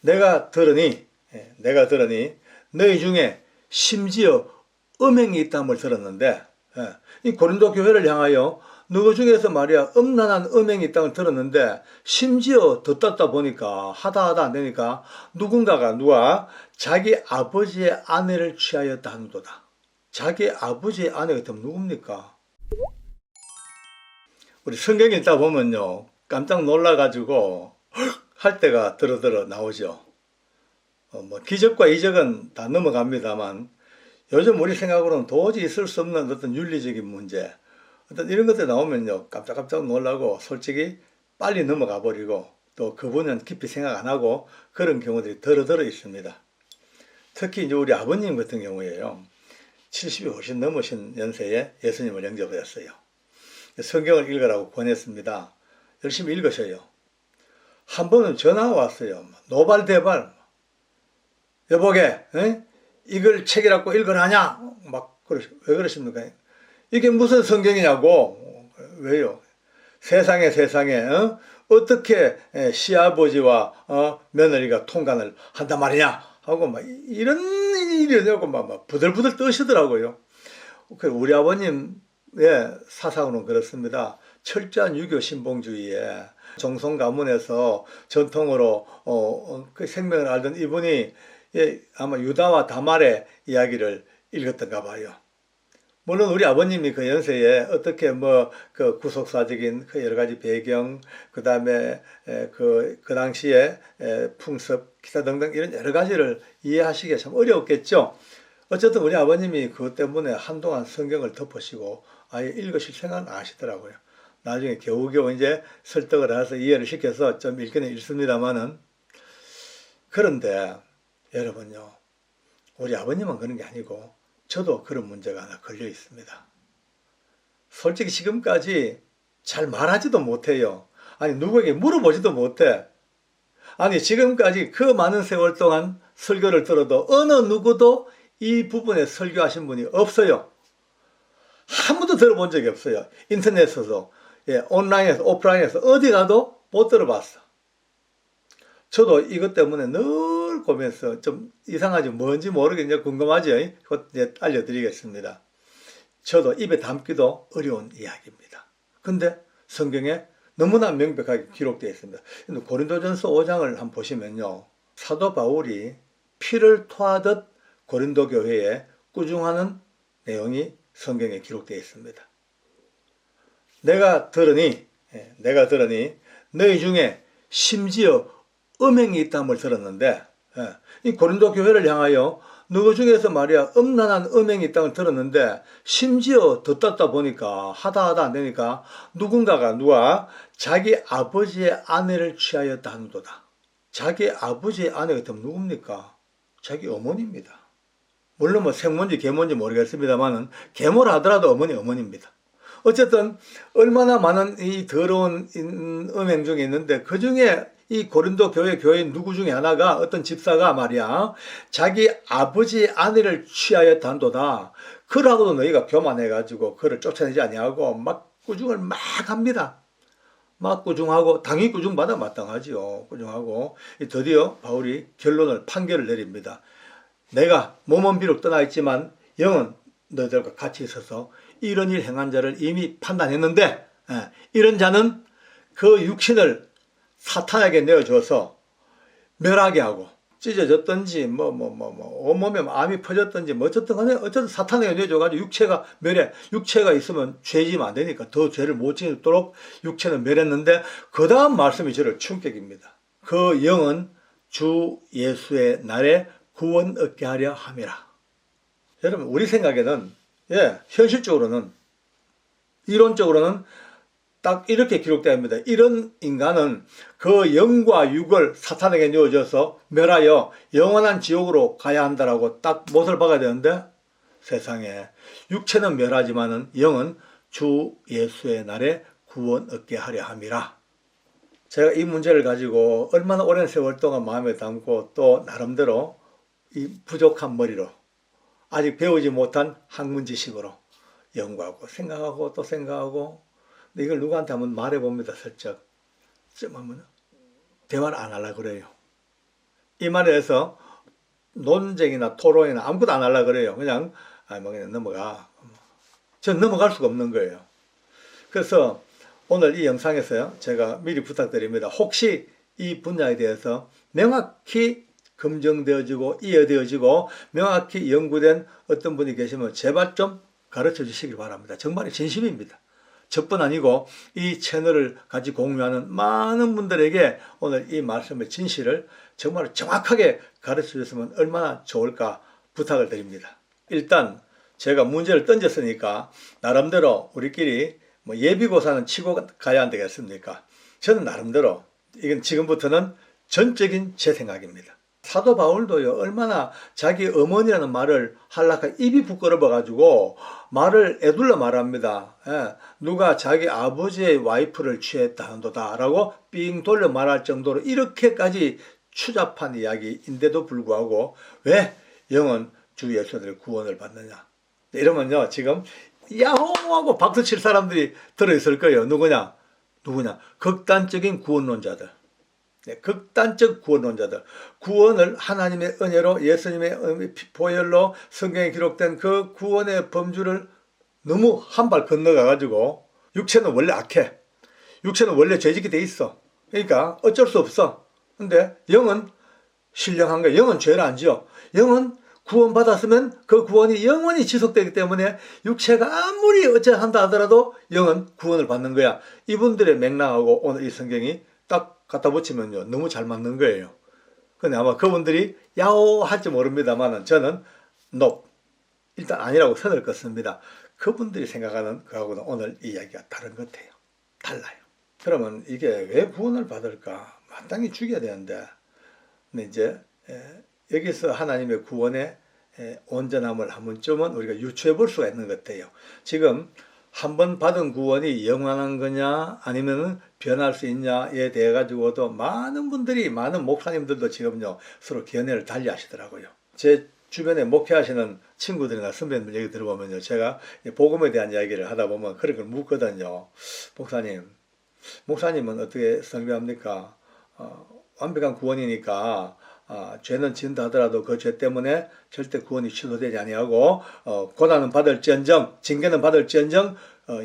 내가 들으니 너희 중에 심지어 음행이 있다는 걸 들었는데, 이 고린도 교회를 향하여 누구 중에서 말이야 음란한 음행이 있다는 걸 들었는데, 심지어 듣다 보니까 하다 안 되니까 누가 자기 아버지의 아내를 취하였다 하는도다. 자기 아버지의 아내가 있다면 누굽니까? 우리 성경 읽다 보면요 깜짝 놀라가지고 할 때가 들어 나오죠. 뭐 기적과 이적은 다 넘어갑니다만 요즘 우리 생각으로는 도저히 있을 수 없는 어떤 윤리적인 문제, 어떤 이런 것들 나오면요 깜짝 놀라고 솔직히 빨리 넘어가 버리고 또 그분은 깊이 생각 안 하고 그런 경우들이 더러 있습니다. 특히 이제 우리 아버님 같은 경우에요 70이 훨씬 넘으신 연세에 예수님을 영접하셨어요. 성경을 읽으라고 권했습니다. 열심히 읽으셔요. 한 번은 전화가 왔어요. 노발대발 여보게 이걸 책이라고 읽으라냐? 왜 그러십니까? 이게 무슨 성경이냐고. 왜요? 세상에 어떻게 시아버지와 며느리가 통간을 한단 말이냐 하고 막 이런 일이 되고 막 부들부들 떠시더라고요. 우리 아버님의 사상으로는 그렇습니다. 철저한 유교 신봉주의에 정성 가문에서 전통으로 그 생명을 알던 이분이 아마 유다와 다말의 이야기를 읽었던가 봐요. 물론 우리 아버님이 그 연세에 어떻게 그 구속사적인 그 여러 가지 배경, 그 다음에 그 당시에 풍습, 기타 등등 이런 여러 가지를 이해하시기가 참 어려웠겠죠. 어쨌든 우리 아버님이 그것 때문에 한동안 성경을 덮으시고 아예 읽으실 생각은 안 하시더라고요. 나중에 겨우겨우 이제 설득을 해서 이해를 시켜서 좀 읽기는 읽습니다만은. 그런데 여러분요, 우리 아버님은 그런 게 아니고 저도 그런 문제가 하나 걸려 있습니다. 솔직히 지금까지 잘 말하지도 못해요. 아니 누구에게 물어보지도 못해. 아니 지금까지 그 많은 세월 동안 설교를 들어도 어느 누구도 이 부분에 설교하신 분이 없어요. 한 번도 들어본 적이 없어요. 인터넷에서도 온라인에서 오프라인에서 어디 가도 못 들어봤어. 저도 이것 때문에 늘 고민해서 좀 이상하지 뭔지 모르겠냐 궁금하죠? 그것 이제 알려드리겠습니다. 저도 입에 담기도 어려운 이야기입니다. 근데 성경에 너무나 명백하게 기록되어 있습니다. 고린도전서 5장을 한번 보시면요. 사도 바울이 피를 토하듯 고린도 교회에 꾸중하는 내용이 성경에 기록되어 있습니다. 내가 들으니 너희 중에 심지어 음행이 있다는 걸 들었는데 이 고린도 교회를 향하여 누구 중에서 말이야 음란한 음행이 있다는 걸 들었는데 심지어 듣다 보니까 하다 안 되니까 누가 자기 아버지의 아내를 취하였다 하는도다. 자기 아버지의 아내가 있다면 누굽니까? 자기 어머니입니다. 물론 뭐 생모인지 계모인지 모르겠습니다만은 계모를 하더라도 어머니입니다. 어쨌든 얼마나 많은 이 더러운 음행 중에 있는데 그 중에 이 고린도 교회인 누구 중에 하나가 어떤 집사가 말이야 자기 아버지의 아내를 취하였다 한도다. 그러고도 너희가 교만해가지고 그를 쫓아내지 아니하고 막 꾸중을 막 합니다. 막 꾸중하고 당연히 꾸중받아 마땅하지요. 꾸중하고 드디어 바울이 판결을 내립니다. 내가 몸은 비록 떠나 있지만 영은 너희들과 같이 있어서 이런 일 행한 자를 이미 판단했는데 이런 자는 그 육신을 사탄에게 내어줘서 멸하게 하고 찢어졌든지 온몸에 암이 퍼졌든지 어쨌든 사탄에게 내어줘가지고 육체가 멸해. 육체가 있으면 죄지면 안 되니까 더 죄를 못 지도록 육체는 멸했는데 그 다음 말씀이 저를 충격입니다. 그 영은 주 예수의 날에 구원 얻게 하려 함이라. 여러분 우리 생각에는 현실적으로는 이론적으로는 딱 이렇게 기록되어 있습니다. 이런 인간은 그 영과 육을 사탄에게 내어줘서 멸하여 영원한 지옥으로 가야 한다라고 딱 못을 박아야 되는데 세상에 육체는 멸하지만은 영은 주 예수의 날에 구원 얻게 하려 함이라. 제가 이 문제를 가지고 얼마나 오랜 세월 동안 마음에 담고 또 나름대로 이 부족한 머리로 아직 배우지 못한 학문지식으로 연구하고 생각하고 또 생각하고 근데 이걸 누구한테 한번 말해봅니다. 슬쩍 좀 하면 대화를 안 하려고 그래요. 이 말에서 논쟁이나 토론이나 아무것도 안 하려고 그래요. 그냥 뭐 그냥 넘어가. 전 넘어갈 수가 없는 거예요. 그래서 오늘 이 영상에서요, 제가 미리 부탁드립니다. 혹시 이 분야에 대해서 명확히 검증되어지고 이해되어지고 명확히 연구된 어떤 분이 계시면 제발 좀 가르쳐 주시길 바랍니다. 정말 진심입니다. 저뿐 아니고 이 채널을 같이 공유하는 많은 분들에게 오늘 이 말씀의 진실을 정말 정확하게 가르쳐 주셨으면 얼마나 좋을까 부탁을 드립니다. 일단 제가 문제를 던졌으니까 나름대로 우리끼리 뭐 예비고사는 치고 가야 안 되겠습니까? 저는 나름대로 이건 지금부터는 전적인 제 생각입니다. 사도 바울도요, 얼마나 자기 어머니라는 말을 하려고 입이 부끄러워가지고 말을 애둘러 말합니다. 예, 누가 자기 아버지의 와이프를 취했다 한도다 라고 삥 돌려 말할 정도로 이렇게까지 추잡한 이야기인데도 불구하고 왜 영은 주 예수들의 구원을 받느냐. 이러면요, 지금 야호 하고 박수 칠 사람들이 들어있을 거예요. 누구냐? 극단적인 구원론자들. 네, 극단적 구원론자들. 구원을 하나님의 은혜로 예수님의 보혈로 성경에 기록된 그 구원의 범주를 너무 한 발 건너가가지고 육체는 원래 악해. 육체는 원래 죄짓게 돼 있어. 그러니까 어쩔 수 없어. 근데 영은 신령한 거야. 영은 죄를 안 지어. 영은 구원받았으면 그 구원이 영원히 지속되기 때문에 육체가 아무리 어찌한다 하더라도 영은 구원을 받는 거야. 이분들의 맥락하고 오늘 이 성경이 딱 갖다 붙이면요, 너무 잘 맞는 거예요. 근데 아마 그분들이 야호 할지 모릅니다만 저는 일단 아니라고 선을 긋습니다. 그분들이 생각하는 그하고는 오늘 이야기가 다른 것 같아요. 달라요. 그러면 이게 왜 구원을 받을까? 마땅히 죽여야 되는데. 근데 이제 여기서 하나님의 구원의 온전함을 한 번쯤은 우리가 유추해 볼 수가 있는 것 같아요. 지금 한 번 받은 구원이 영원한 거냐 아니면 변할 수 있냐에 대해 가지고도 많은 분들이, 많은 목사님들도 지금요 서로 견해를 달리 하시더라고요. 제 주변에 목회하시는 친구들이나 선배님들 얘기 들어보면요, 제가 복음에 대한 이야기를 하다 보면 그런 걸 묻거든요. 목사님은 어떻게 설교합니까? 완벽한 구원이니까 죄는 지은다 하더라도 그 죄 때문에 절대 구원이 취소되지 아니하고 고난은 받을지언정, 징계는 받을지언정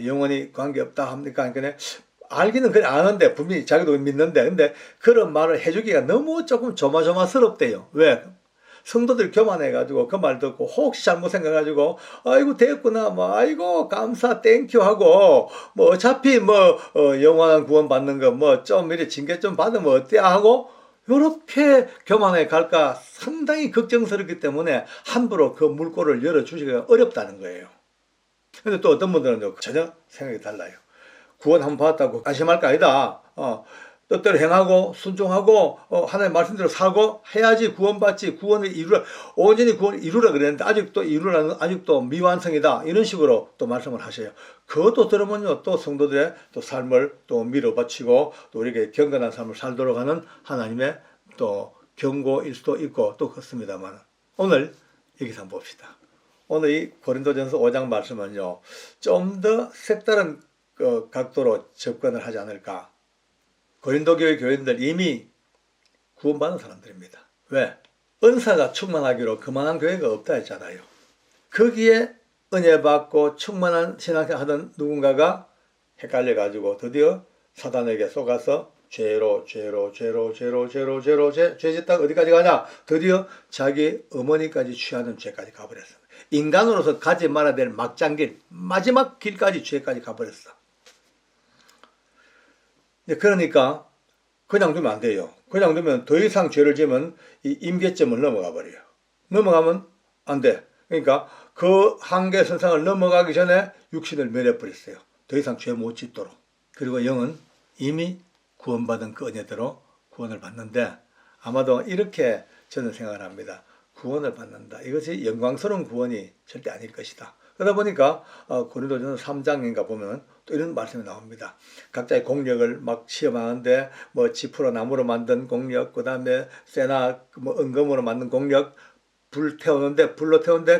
영원히 관계없다 합니까? 그러니까 알기는 그래 아는데 분명히 자기도 믿는데, 근데 그런 말을 해주기가 너무 조금 조마조마스럽대요. 왜? 성도들 교만해가지고 그 말 듣고 혹시 잘못 생각해가지고 아이고 됐구나, 뭐 아이고 감사 땡큐 하고 뭐 어차피 뭐 영원한 구원 받는 거 뭐 좀 이렇게 징계 좀 받으면 어때 하고 이렇게 교만해 갈까 상당히 걱정스럽기 때문에 함부로 그 물꼬를 열어주기가 어렵다는 거예요. 근데 또 어떤 분들은 전혀 생각이 달라요. 구원 한번 받았다고 안심할 거 아니다. 뜻대로 행하고 순종하고 하나님 말씀대로 사고 해야지 구원받지, 구원을 이루라, 온전히 구원을 이루라 그랬는데 아직도 미완성이다, 이런 식으로 또 말씀을 하셔요. 그것도 들으면요, 또 성도들의 또 삶을 또 밀어바치고 또 우리에게 경건한 삶을 살도록 하는 하나님의 또 경고일 수도 있고 또 그렇습니다만, 오늘 여기서 한번 봅시다. 오늘 이 고린도전서 5장 말씀은요, 좀 더 색다른 각도로 접근을 하지 않을까. 고린도 교회 교인들 이미 구원받은 사람들입니다. 왜? 은사가 충만하기로 그만한 교회가 없다 했잖아요. 거기에 은혜 받고 충만한 신앙생활 하던 누군가가 헷갈려가지고 드디어 사단에게 속아서 죄 짓다가 어디까지 가냐? 드디어 자기 어머니까지 취하는 죄까지 가버렸어. 인간으로서 가지 말아야 될 막장길, 마지막 길까지 죄까지 가버렸어. 그러니까 그냥 두면 안 돼요. 그냥 두면 더 이상 죄를 지으면 이 임계점을 넘어가 버려요. 넘어가면 안 돼. 그러니까 그 한계 선상을 넘어가기 전에 육신을 멸해버렸어요. 더 이상 죄 못 짓도록. 그리고 영은 이미 구원받은 그 은혜대로 구원을 받는데, 아마도 이렇게 저는 생각을 합니다. 구원을 받는다. 이것이 영광스러운 구원이 절대 아닐 것이다. 그러다 보니까 고린도전서 3장인가 보면 또 이런 말씀이 나옵니다. 각자의 공력을 막 시험하는데 뭐 지프로 나무로 만든 공력, 그 다음에 쇠나 뭐 은금으로 만든 공력, 불로 태우는데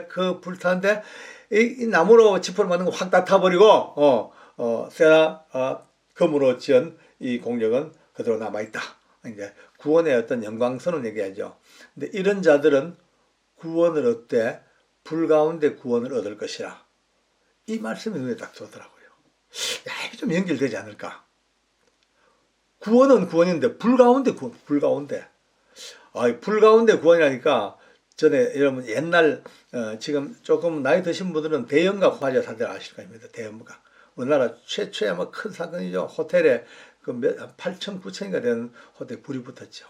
그 불타는데 이 나무로 지프로 만든 거 확 다 타버리고 쇠나 금으로 지은 이 공력은 그대로 남아있다. 이제 구원의 어떤 영광선을 얘기하죠. 근데 이런 자들은 구원을 얻되 불 가운데 구원을 얻을 것이라. 이 말씀이 눈에 딱 들어오더라고요. 야, 이게 좀 연결되지 않을까? 구원은 구원인데 불 가운데 구원, 불 가운데. 불 가운데 구원이라니까 전에 여러분 옛날 지금 조금 나이 드신 분들은 대형가 화재 사들 아실 겁니다. 대형가. 우리나라 최초의 아마 큰 사건이죠. 호텔에 그 8천, 9천인가 되는 호텔에 불이 붙었죠.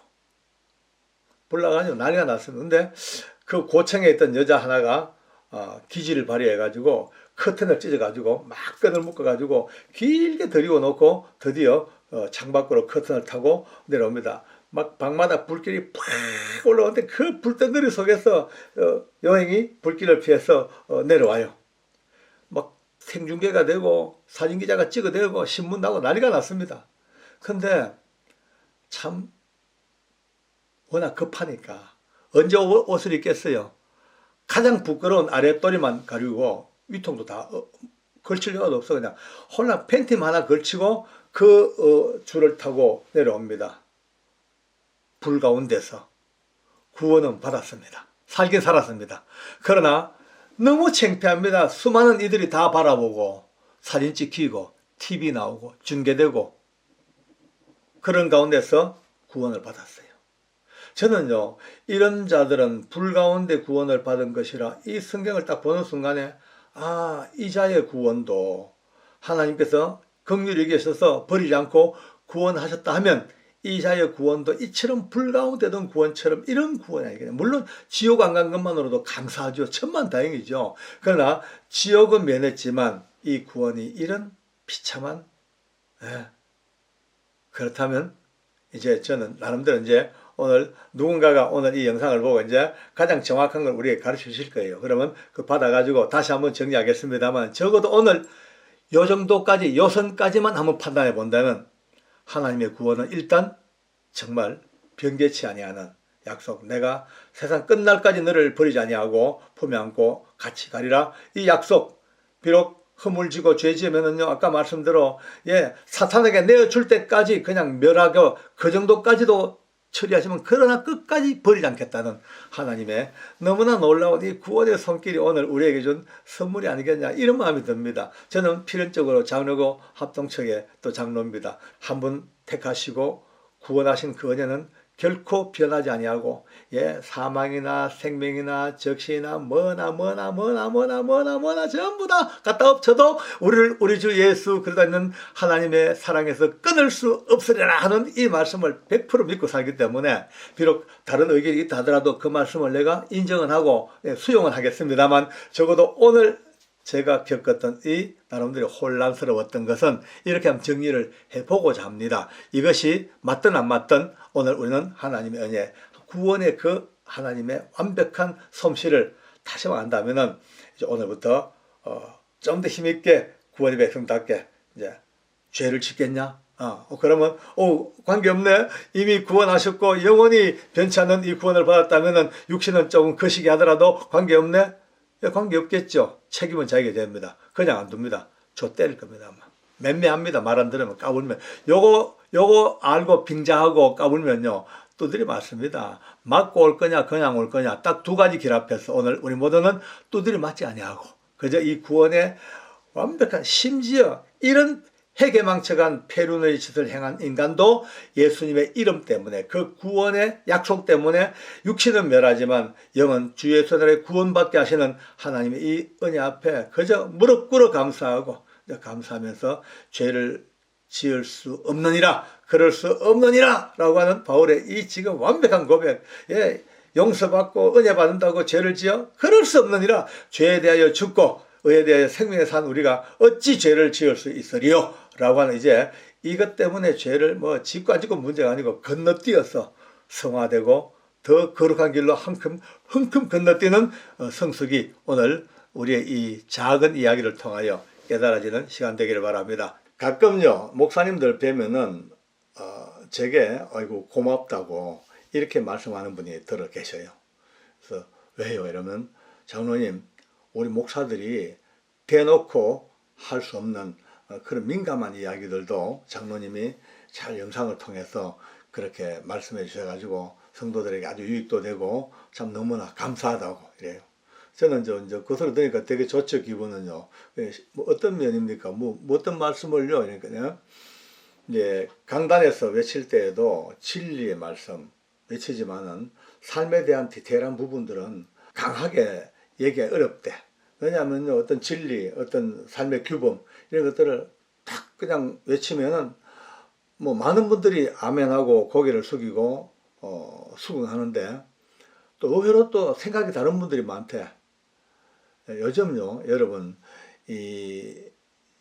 불 나가지고 난리가 났습니다. 근데 그 고층에 있던 여자 하나가 기지를 발휘해가지고 커튼을 찢어가지고 막 끈을 묶어가지고 길게 들이고 놓고 드디어 창밖으로 커튼을 타고 내려옵니다. 막 방마다 불길이 팍 올라오는데 그 불덩어리 속에서 여행이 불길을 피해서 내려와요. 막 생중계가 되고 사진기자가 찍어대고 신문 나고 난리가 났습니다. 근데 참 워낙 급하니까 언제 옷을 입겠어요. 가장 부끄러운 아랫도리만 가리고 위통도 다 걸칠 여가 없어. 그냥 홀라 팬티만 하나 걸치고 그 줄을 타고 내려옵니다. 불 가운데서 구원은 받았습니다. 살긴 살았습니다. 그러나 너무 창피합니다. 수많은 이들이 다 바라보고 사진 찍히고 TV 나오고 중계되고 그런 가운데서 구원을 받았어요. 저는요, 이런 자들은 불 가운데 구원을 받은 것이라 이 성경을 딱 보는 순간에 이 자의 구원도 하나님께서 긍휼히 계셔서 버리지 않고 구원하셨다 하면 이 자의 구원도 이처럼 불 가운데 든 구원처럼 이런 구원이 아니겠냐. 물론 지옥 안 간 것만으로도 감사하죠. 천만다행이죠. 그러나 지옥은 면했지만 이 구원이 이런 비참한 그렇다면 이제 저는 나름대로 이제 오늘 누군가가 오늘 이 영상을 보고 이제 가장 정확한 걸 우리에게 가르쳐 주실 거예요. 그러면 그 받아가지고 다시 한번 정리하겠습니다만 적어도 오늘 요 정도까지, 요 선까지만 한번 판단해 본다면 하나님의 구원은 일단 정말 변개치 아니하는 약속. 내가 세상 끝날까지 너를 버리지 아니하고 품에 안고 같이 가리라. 이 약속. 비록 허물지고 죄 지으면은요, 아까 말씀대로, 사탄에게 내어줄 때까지 그냥 멸하고 그 정도까지도 처리하시면 그러나 끝까지 버리지 않겠다는 하나님의 너무나 놀라운 이 구원의 손길이 오늘 우리에게 준 선물이 아니겠냐 이런 마음이 듭니다. 저는 필연적으로 장로고 합동측의 또 장로입니다. 한 분 택하시고 구원하신 그 은혜는 결코 변하지 아니하고 사망이나 생명이나 적신이나 뭐나 전부 다 갖다 엎쳐도 우리 주 예수 그리스도 있는 하나님의 사랑에서 끊을 수 없으리라 하는 이 말씀을 100% 믿고 살기 때문에 비록 다른 의견이 있다 하더라도 그 말씀을 내가 인정은 하고 수용은 하겠습니다만 적어도 오늘 제가 겪었던 이 나름대로 혼란스러웠던 것은 이렇게 한번 정리를 해보고자 합니다. 이것이 맞든 안 맞든 오늘 우리는 하나님의 은혜, 구원의 그 하나님의 완벽한 솜씨를 다시 한다면은 이제 오늘부터 좀 더 힘있게 구원의 백성답게 이제 죄를 짓겠냐? 그러면 관계없네. 이미 구원하셨고 영원히 변치 않는 이 구원을 받았다면은 육신은 조금 거시기 하더라도 관계없네. 관계없겠죠. 책임은 자기가 됩니다. 그냥 안 둡니다. 저 때릴 겁니다. 맴매합니다. 말 안 들으면 까불면. 요거 알고 빙자하고 까불면요. 두드리 맞습니다. 맞고 올 거냐 그냥 올 거냐 딱 두 가지 길 앞에서 오늘 우리 모두는 두드리 맞지 아니하고 그저 이 구원의 완벽한 심지어 이런 해괴망측한 페륜의 짓을 행한 인간도 예수님의 이름 때문에 그 구원의 약속 때문에 육신은 멸하지만 영은 주 예수의 구원받게 하시는 하나님의 이 은혜 앞에 그저 무릎 꿇어 감사하고 감사하면서 죄를 지을 수 없느니라 그럴 수 없느니라 라고 하는 바울의 이 지금 완벽한 고백 용서받고 은혜 받는다고 죄를 지어 그럴 수 없느니라 죄에 대하여 죽고 의에 대하여 생명에 산 우리가 어찌 죄를 지을 수 있으리요? 라고 하는 이제 이것 때문에 죄를 짓고 안 짓고 문제가 아니고 건너뛰어서 성화되고 더 거룩한 길로 흥큼 건너뛰는 성숙이 오늘 우리의 이 작은 이야기를 통하여 깨달아지는 시간 되기를 바랍니다. 가끔요 목사님들 뵈면은 제게 아이고 고맙다고 이렇게 말씀하는 분이 들어 계셔요. 그래서 왜요? 이러면 장로님 우리 목사들이 대놓고 할 수 없는 그런 민감한 이야기들도 장로님이 잘 영상을 통해서 그렇게 말씀해 주셔가지고 성도들에게 아주 유익도 되고 참 너무나 감사하다고 이래요. 저는 이제 그것을 들으니까 되게 좋죠. 기분은요. 뭐 어떤 면입니까? 뭐 어떤 말씀을요? 그러니까요. 이제 강단에서 외칠 때에도 진리의 말씀 외치지만은 삶에 대한 디테일한 부분들은 강하게 얘기하기 어렵대. 왜냐하면 어떤 진리, 어떤 삶의 규범 이런 것들을 딱 그냥 외치면은 뭐 많은 분들이 아멘하고 고개를 숙이고 수긍하는데 또 의외로 또 생각이 다른 분들이 많대. 요즘요, 여러분 이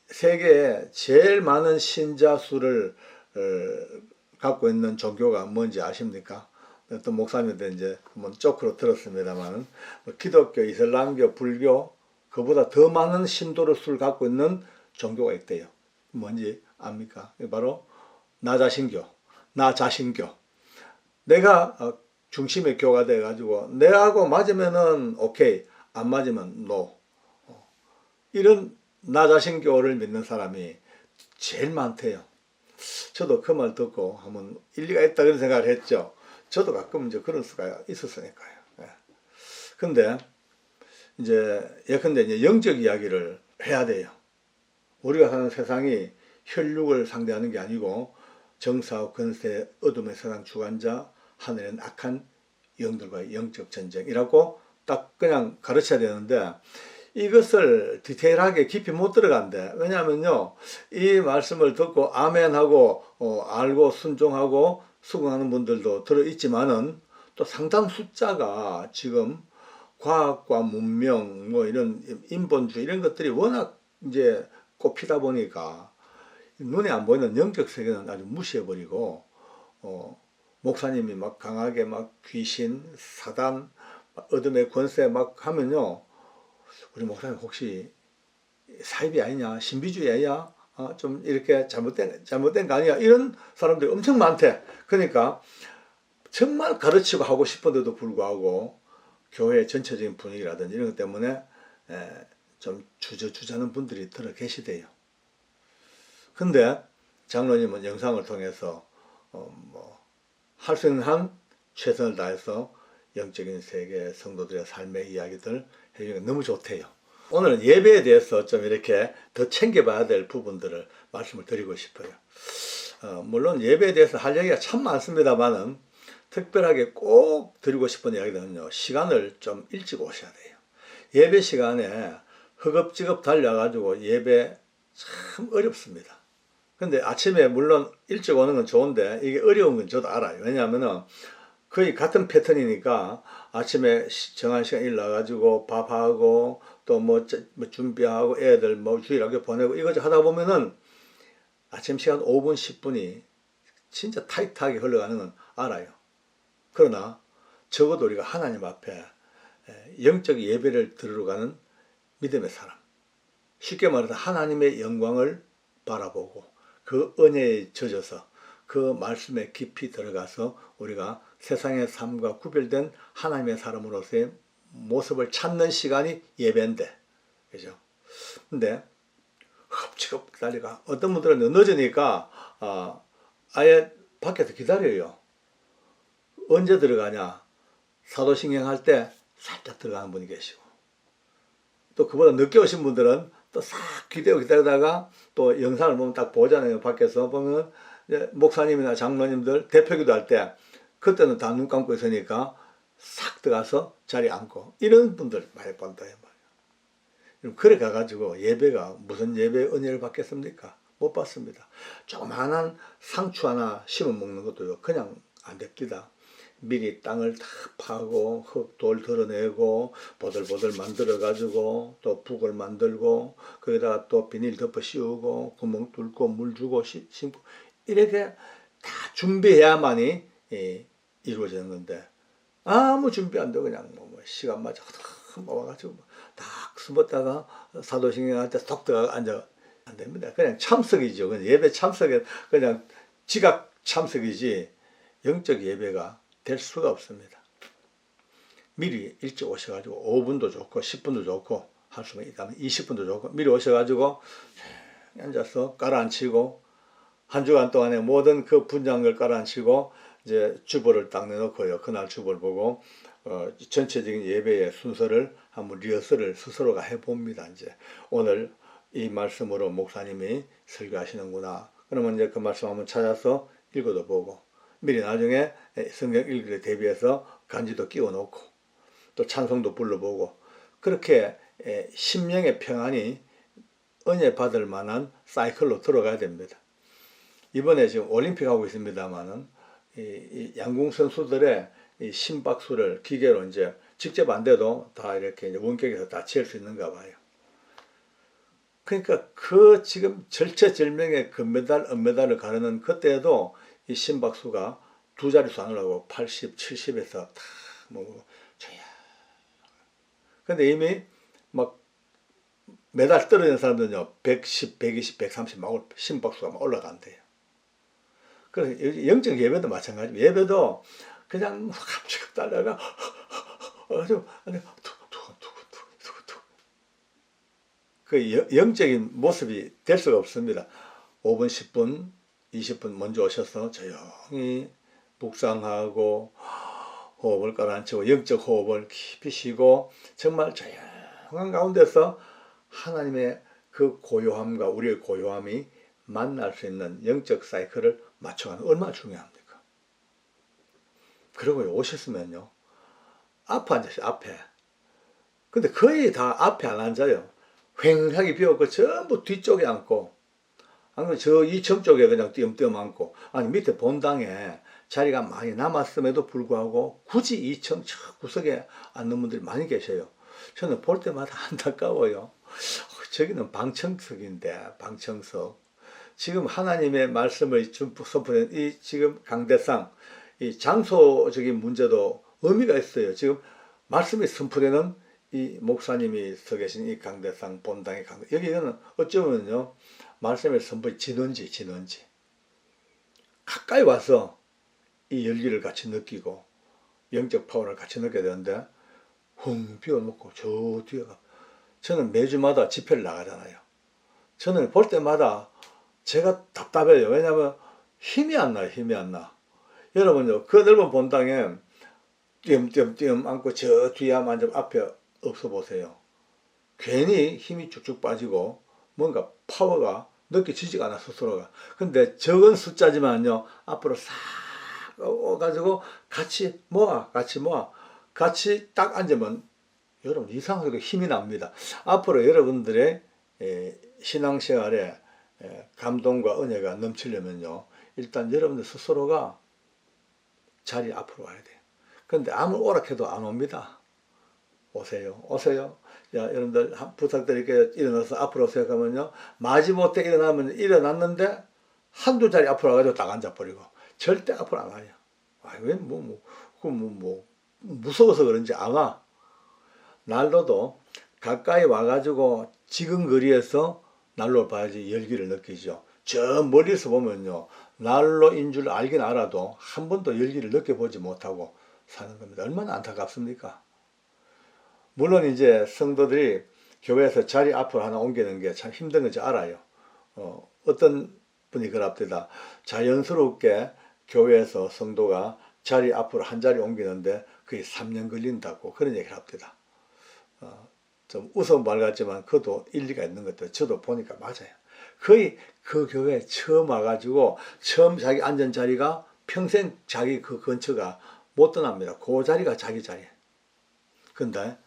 세계에 제일 많은 신자 수를 갖고 있는 종교가 뭔지 아십니까? 어떤 목사님들 이제 한번 쪼크로 들었습니다만 기독교, 이슬람교, 불교 그보다 더 많은 신도를 수를 갖고 있는 종교가 있대요. 뭔지 압니까? 바로 나 자신교. 내가 중심의 교가 돼가지고 내하고 맞으면은 오케이, 안 맞으면 노. 이런 나 자신교를 믿는 사람이 제일 많대요. 저도 그 말 듣고 한번 일리가 있다 그런 생각을 했죠. 저도 가끔 이제 그런 수가 있었으니까요. 근데 예컨대 이제 영적 이야기를 해야 돼요. 우리가 사는 세상이 혈육을 상대하는 게 아니고 정사와 권세, 어둠의 세상 주관자, 하늘엔 악한 영들과의 영적 전쟁이라고 딱 그냥 가르쳐야 되는데 이것을 디테일하게 깊이 못 들어간대. 왜냐하면요, 이 말씀을 듣고 아멘하고 알고 순종하고 수긍하는 분들도 들어있지만은 또 상당 숫자가 지금 과학과 문명 뭐 이런 인본주의 이런 것들이 워낙 이제 꼽히다 보니까 눈에 안 보이는 영적 세계는 아주 무시해버리고 목사님이 막 강하게 막 귀신, 사단, 어둠의 권세 막 하면요, 우리 목사님 혹시 사입이 아니냐, 신비주의 아니냐, 좀 이렇게 잘못된 거 아니야, 이런 사람들이 엄청 많대. 그러니까 정말 가르치고 하고 싶은데도 불구하고 교회 전체적인 분위기라든지 이런 것 때문에 좀 주저주저하는 분들이 들어 계시대요. 근데 장로님은 영상을 통해서 할 수 있는 한 최선을 다해서 영적인 세계 성도들의 삶의 이야기들 해주니까 너무 좋대요. 오늘은 예배에 대해서 좀 이렇게 더 챙겨봐야 될 부분들을 말씀을 드리고 싶어요. 물론 예배에 대해서 할 얘기가 참 많습니다만은 특별하게 꼭 드리고 싶은 이야기들은요, 시간을 좀 일찍 오셔야 돼요. 예배 시간에 허겁지겁 달려가지고 예배 참 어렵습니다. 근데 아침에 물론 일찍 오는 건 좋은데 이게 어려운 건 저도 알아요. 왜냐하면은 거의 같은 패턴이니까 아침에 정한 시간 일어나가지고 밥하고 또 뭐 준비하고 애들 뭐 주일학교 보내고 이거 하다 보면은 아침 시간 5분, 10분이 진짜 타이트하게 흘러가는 건 알아요. 그러나 적어도 우리가 하나님 앞에 영적 예배를 드리러 가는 믿음의 사람, 쉽게 말해서 하나님의 영광을 바라보고 그 은혜에 젖어서 그 말씀에 깊이 들어가서 우리가 세상의 삶과 구별된 하나님의 사람으로서의 모습을 찾는 시간이 예배인데, 그죠? 근데 흡치겁 달리가 어떤 분들은 늦으니까 아예 밖에서 기다려요. 언제 들어가냐? 사도신경 할 때 살짝 들어가는 분이 계시고, 또 그보다 늦게 오신 분들은 또 싹 기다리다가 또 영상을 보면 딱 보잖아요. 밖에서 보면 목사님이나 장로님들 대표기도 할 때 그때는 다 눈 감고 있으니까 싹 들어가서 자리에 앉고 이런 분들 많이 본다 말이에요. 그래 가가지고 예배가 무슨 예배 은혜를 받겠습니까? 못 받습니다. 조그마한 상추 하나 심어 먹는 것도 그냥 안 됩니다. 미리 땅을 다 파고 흙돌 드러내고 보들보들 만들어 가지고 또 북을 만들고 거기다가 또 비닐 덮어 씌우고 구멍 뚫고 물 주고 심고 이렇게 다 준비해야만이 이루어지는 건데 아무 준비 안 되고 그냥 뭐 시간 맞춰 와가지고 딱 숨었다가 사도신경 할 때 쏙 들어가 앉아 안 됩니다. 그냥 참석이죠. 그냥 예배 참석에 그냥 지각 참석이지 영적 예배가 될 수가 없습니다. 미리 일찍 오셔가지고 5분도 좋고 10분도 좋고 할 수만 있다면 20분도 좋고 미리 오셔가지고 앉아서 깔아앉히고 한 주간 동안에 모든 그 분장을 깔아앉히고 이제 주보를 딱 내놓고요. 그날 주보를 보고 전체적인 예배의 순서를 한번 리허설을 스스로가 해봅니다. 이제 오늘 이 말씀으로 목사님이 설교하시는구나. 그러면 이제 그 말씀 한번 찾아서 읽어도 보고 미리 나중에 성경 읽기를 대비해서 간지도 끼워 놓고 또 찬송도 불러보고 그렇게 심령의 평안이 은혜 받을 만한 사이클로 들어가야 됩니다. 이번에 지금 올림픽 하고 있습니다만은 이 양궁 선수들의 이 심박수를 기계로 이제 직접 안 돼도 다 이렇게 이제 원격에서 다 잴 수 있는가 봐요. 그러니까 그 지금 절체절명의 금메달, 은메달을 가르는 그때에도 이 심박수가 두 자릿수 안으로 80, 70에서 다뭐 저야. 근데 이미 막 메달 떨어지는 사람들은요 110, 120, 130 막 심박수가 막 올라간대요. 그래서 영적 예배도 마찬가지. 예배도 그냥 갑자기 달려가 그 영적인 모습이 될 수가 없습니다. 5분, 10분, 20분 먼저 오셔서 조용히 묵상하고 호흡을 가라앉히고 영적 호흡을 깊이 쉬고 정말 조용한 가운데서 하나님의 그 고요함과 우리의 고요함이 만날 수 있는 영적 사이클을 맞춰가는 얼마나 중요합니까? 그리고 오셨으면요 앞에 앉으세요. 앞에. 근데 거의 다 앞에 안 앉아요. 휑하게 비었고 전부 뒤쪽에 앉고 아니면 저 2층 쪽에 그냥 띄엄띄엄 앉고 아니 밑에 본당에 자리가 많이 남았음에도 불구하고 굳이 2층 저 구석에 앉는 분들이 많이 계셔요. 저는 볼 때마다 안타까워요. 저기는 방청석인데 방청석. 지금 하나님의 말씀을 선포된 이 지금 강대상 이 장소적인 문제도 의미가 있어요. 지금 말씀이 선포되는 이 목사님이 서 계신 이 강대상 본당의 강대 여기는 어쩌면요 말씀의 선포의 진원지 가까이 와서 이 열기를 같이 느끼고 영적 파워를 같이 느껴야 되는데 흥 비워놓고 저 뒤에가 저는 매주마다 집회를 나가잖아요. 저는 볼 때마다 제가 답답해요. 왜냐하면 힘이 안 나요. 힘이 안 나. 여러분요 그 넓은 본당에 띄엄띄엄 앉고 저 뒤에 앉아 앞에 없어 보세요. 괜히 힘이 쭉쭉 빠지고 뭔가 파워가 느껴지지가 않아 스스로가. 근데 적은 숫자지만요 앞으로 싹 가지고 같이 딱 앉으면 여러분 이상하게도 힘이 납니다. 앞으로 여러분들의 신앙생활에 감동과 은혜가 넘치려면요 일단 여러분들 스스로가 자리 앞으로 와야 돼요. 근데 아무 오락해도 안 옵니다. 오세요. 야, 여러분들 부탁드릴게요. 일어나서 앞으로 오세요. 그러면요 마지못해 일어나면 일어났는데 한두 자리 앞으로 와가지고 딱 앉아버리고 절대 앞으로 안 와요. 왜 무서워서 그런지 안 와. 난로도 가까이 와가지고 지근거리에서 난로를 봐야지 열기를 느끼죠. 저 멀리서 보면요 난로인 줄 알긴 알아도 한 번도 열기를 느껴보지 못하고 사는 겁니다. 얼마나 안타깝습니까? 물론 이제 성도들이 교회에서 자리 앞으로 하나 옮기는 게 참 힘든 건지 알아요. 어떤 분이 그럽니다. 자연스럽게 교회에서 성도가 자리 앞으로 한 자리 옮기는데 그게 3년 걸린다고 그런 얘기를 합니다. 좀 웃음 말 같지만 그것도 일리가 있는 것도 저도 보니까 맞아요. 거의 그 교회에 처음 와가지고 처음 자기 앉은 자리가 평생 자기 그 근처가 못 떠납니다. 그 자리가 자기 자리예요. 근데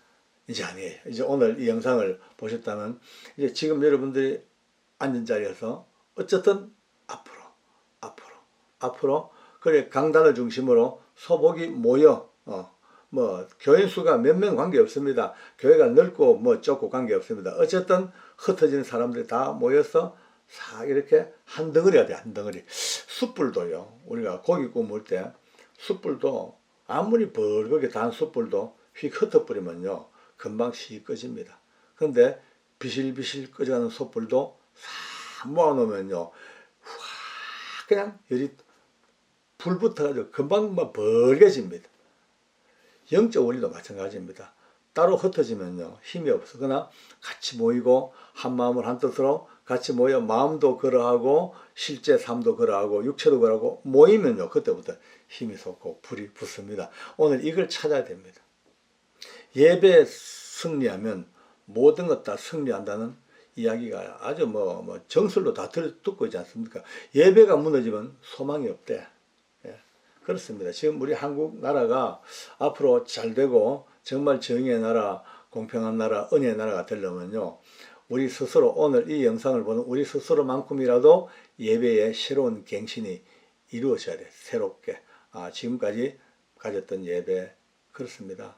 이제 아니에요. 이제 오늘 이 영상을 보셨다면 이제 지금 여러분들이 앉은 자리에서 어쨌든 앞으로 그래 강단을 중심으로 소복이 모여 뭐 교인 수가 몇 명 관계 없습니다. 교회가 넓고 뭐 좁고 관계 없습니다. 어쨌든 흩어진 사람들이 다 모여서 싹 이렇게 한 덩어리가 돼. 한 덩어리. 숯불도요. 우리가 고기 구울 때 숯불도 아무리 벌겋게 단 숯불도 휙 흩어버리면요 금방 씩 꺼집니다. 근데 비실비실 꺼져가는 숯불도 싹 모아놓으면요 그냥 열이 불 붙어가지고 금방 막 벌게집니다. 영적 원리도 마찬가지입니다. 따로 흩어지면요 힘이 없어. 그러나 같이 모이고 한 마음을 한 뜻으로 같이 모여 마음도 그러하고 실제 삶도 그러하고 육체도 그러하고 모이면요 그때부터 힘이 솟고 불이 붙습니다. 오늘 이걸 찾아야 됩니다. 예배 승리하면 모든 것 다 승리한다는 이야기가 아주 정설로 다 듣고 있지 않습니까? 예배가 무너지면 소망이 없대. 예, 그렇습니다. 지금 우리 한국 나라가 앞으로 잘 되고 정말 정의의 나라, 공평한 나라, 은혜의 나라가 되려면요. 우리 스스로 오늘 이 영상을 보는 우리 스스로만큼이라도 예배의 새로운 갱신이 이루어져야 돼. 새롭게. 지금까지 가졌던 예배 그렇습니다.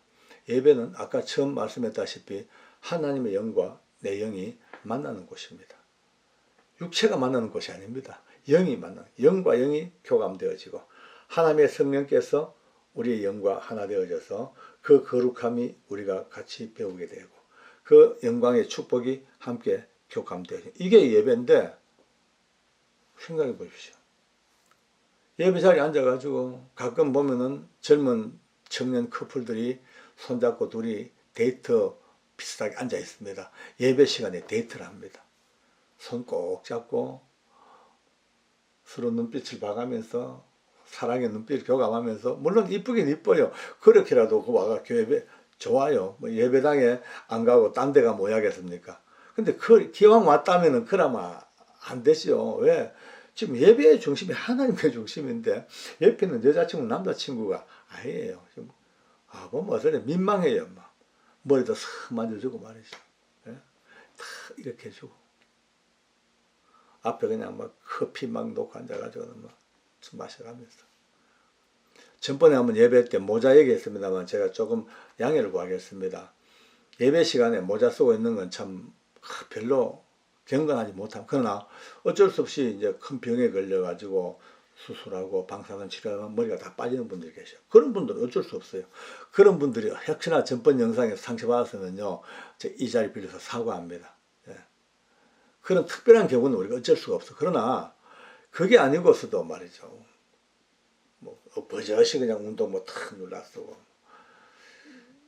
예배는 아까 처음 말씀했다시피 하나님의 영과 내 영이 만나는 곳입니다. 육체가 만나는 곳이 아닙니다. 영이 만나는, 영과 영이 교감되어지고 하나님의 성령께서 우리의 영과 하나 되어져서 그 거룩함이 우리가 같이 배우게 되고 그 영광의 축복이 함께 교감되어지고 이게 예배인데 생각해 보십시오. 예배 자리에 앉아가지고 가끔 보면은 젊은 청년 커플들이 손잡고 둘이 데이트 비슷하게 앉아 있습니다. 예배 시간에 데이트를 합니다. 손 꼭 잡고 서로 눈빛을 봐가면서 사랑의 눈빛을 교감하면서 물론 이쁘긴 이뻐요. 그렇게라도 그 와가 교회 좋아요. 예배당에 안 가고 딴 데 가면 뭐 하겠습니까? 근데 기왕 왔다면은 그러면 안 되죠. 왜? 지금 예배의 중심이 하나님의 중심인데 옆에 있는 여자친구 남자친구가 아니에요. 보면 어서래 민망해요. 막. 머리도 싹 만져주고 말이죠. 예? 다 이렇게 해주고 앞에 그냥 막 커피 막 놓고 앉아가지고 막 마셔가면서 전번에 한번 예배 때 모자 얘기했습니다만 제가 조금 양해를 구하겠습니다. 예배 시간에 모자 쓰고 있는 건 참 별로 경건하지 못함. 그러나 어쩔 수 없이 이제 큰 병에 걸려가지고 수술하고 방사선 치료하면 머리가 다 빠지는 분들이 계셔요. 그런 분들은 어쩔 수 없어요. 그런 분들이 혹시나 전번 영상에서 상처받았으면요, 이 자리 빌려서 사과합니다. 예. 그런 특별한 경우는 우리가 어쩔 수가 없어. 그러나 그게 아니고서도 말이죠. 버젓이 그냥 운동 탁 눌러쓰고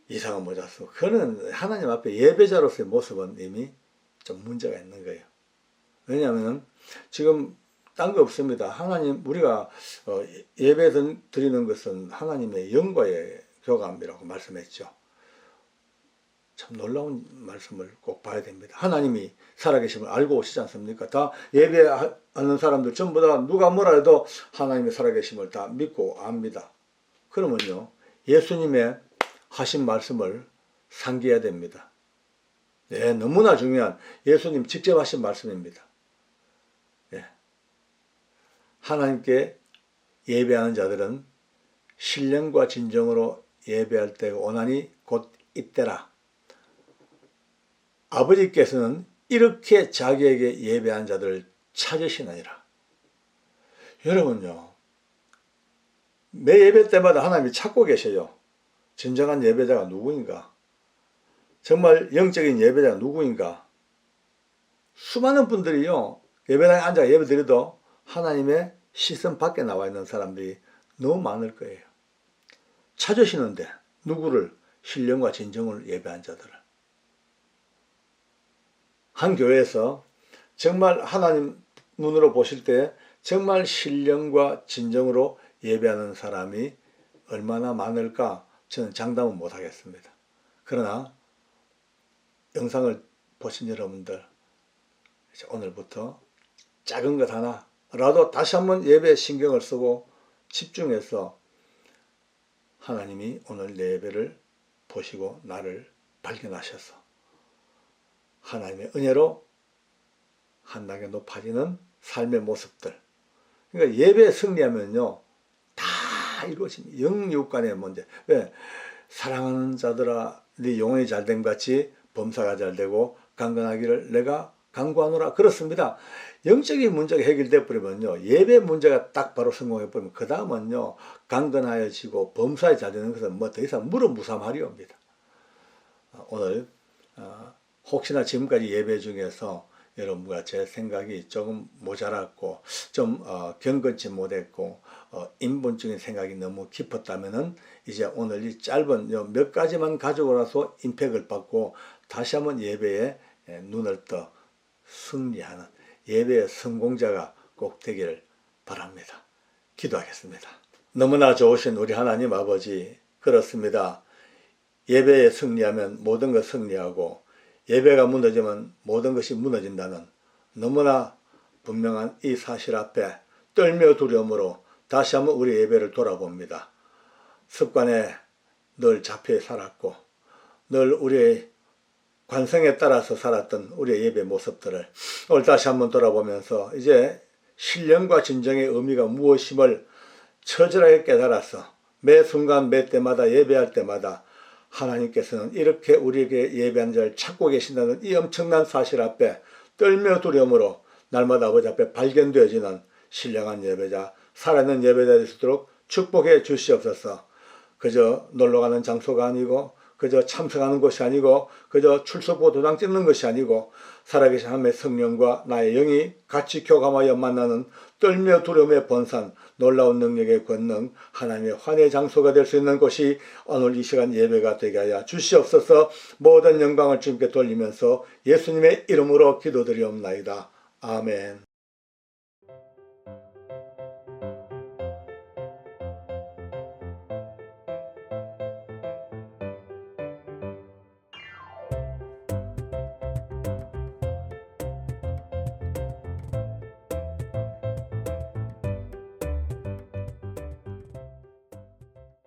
이상한 모자 쓰고 그는 하나님 앞에 예배자로서의 모습은 이미 좀 문제가 있는 거예요. 왜냐하면 지금 딴 거 없습니다. 하나님 우리가 예배 드리는 것은 하나님의 영과의 교감이라고 말씀했죠. 참 놀라운 말씀을 꼭 봐야 됩니다. 하나님이 살아계심을 알고 오시지 않습니까? 다 예배하는 사람들 전부 다 누가 뭐라 해도 하나님의 살아계심을 다 믿고 압니다. 그러면요 예수님의 하신 말씀을 상기해야 됩니다. 네, 너무나 중요한 예수님 직접 하신 말씀입니다. 네. 하나님께 예배하는 자들은 신령과 진정으로 예배할 때가 오나니 곧 이때라. 아버지께서는 이렇게 자기에게 예배한 자들을 찾으시느니라. 여러분요, 매 예배 때마다 하나님이 찾고 계셔요. 진정한 예배자가 누구인가? 정말 영적인 예배자가 누구인가? 수많은 분들이요, 예배당에 앉아 예배 드려도 하나님의 시선 밖에 나와 있는 사람들이 너무 많을 거예요. 찾으시는데 누구를? 신령과 진정을 예배한 자들을. 한 교회에서 정말 하나님 눈으로 보실 때 정말 신령과 진정으로 예배하는 사람이 얼마나 많을까 저는 장담은 못하겠습니다. 그러나 영상을 보신 여러분들 오늘부터 작은 것 하나라도 다시 한번 예배에 신경을 쓰고 집중해서 하나님이 오늘 내 예배를 보시고 나를 발견하셔서 하나님의 은혜로 한 단계 높아지는 삶의 모습들. 그러니까 예배에 승리하면요 다 이루어집니다. 영육간의 문제. 왜? 사랑하는 자들아 네 영혼이 잘됨 같이 범사가 잘되고 강건하기를 내가 간구하노라. 그렇습니다. 영적인 문제가 해결되어 버리면요 예배 문제가 딱 바로 성공해 버리면 그 다음은요 강건하여지고 범사에 잘되는 것은 더 이상 무름무삼하리옵니다. 오늘 혹시나 지금까지 예배 중에서 여러분과 제 생각이 조금 모자랐고 좀 경건치 못했고 인본적인 생각이 너무 깊었다면은 이제 오늘 이 짧은 몇 가지만 가지고 나서 임팩을 받고 다시 한번 예배에 눈을 떠 승리하는 예배의 성공자가 꼭 되기를 바랍니다. 기도하겠습니다. 너무나 좋으신 우리 하나님 아버지, 그렇습니다. 예배에 승리하면 모든 것 승리하고 예배가 무너지면 모든 것이 무너진다는 너무나 분명한 이 사실 앞에 떨며 두려움으로 다시 한번 우리 예배를 돌아봅니다. 습관에 늘 잡혀 살았고 늘 우리의 관성에 따라서 살았던 우리의 예배 모습들을 오늘 다시 한번 돌아보면서 이제 신령과 진정의 의미가 무엇임을 처절하게 깨달아서 매 순간 매 때마다 예배할 때마다 하나님께서는 이렇게 우리에게 예배한 자를 찾고 계신다는 이 엄청난 사실 앞에 떨며 두려움으로 날마다 아버지 앞에 발견되어지는 신령한 예배자, 살아있는 예배자 될 수 있도록 축복해 주시옵소서. 그저 놀러가는 장소가 아니고 그저 참석하는 것이 아니고 그저 출석부 도장 찍는 것이 아니고 살아계신 하나님의 성령과 나의 영이 같이 교감하여 만나는 떨며 두려움의 번산, 놀라운 능력의 권능, 하나님의 환희의 장소가 될 수 있는 곳이 오늘 이 시간 예배가 되게 하여 주시옵소서. 모든 영광을 주님께 돌리면서 예수님의 이름으로 기도드리옵나이다. 아멘.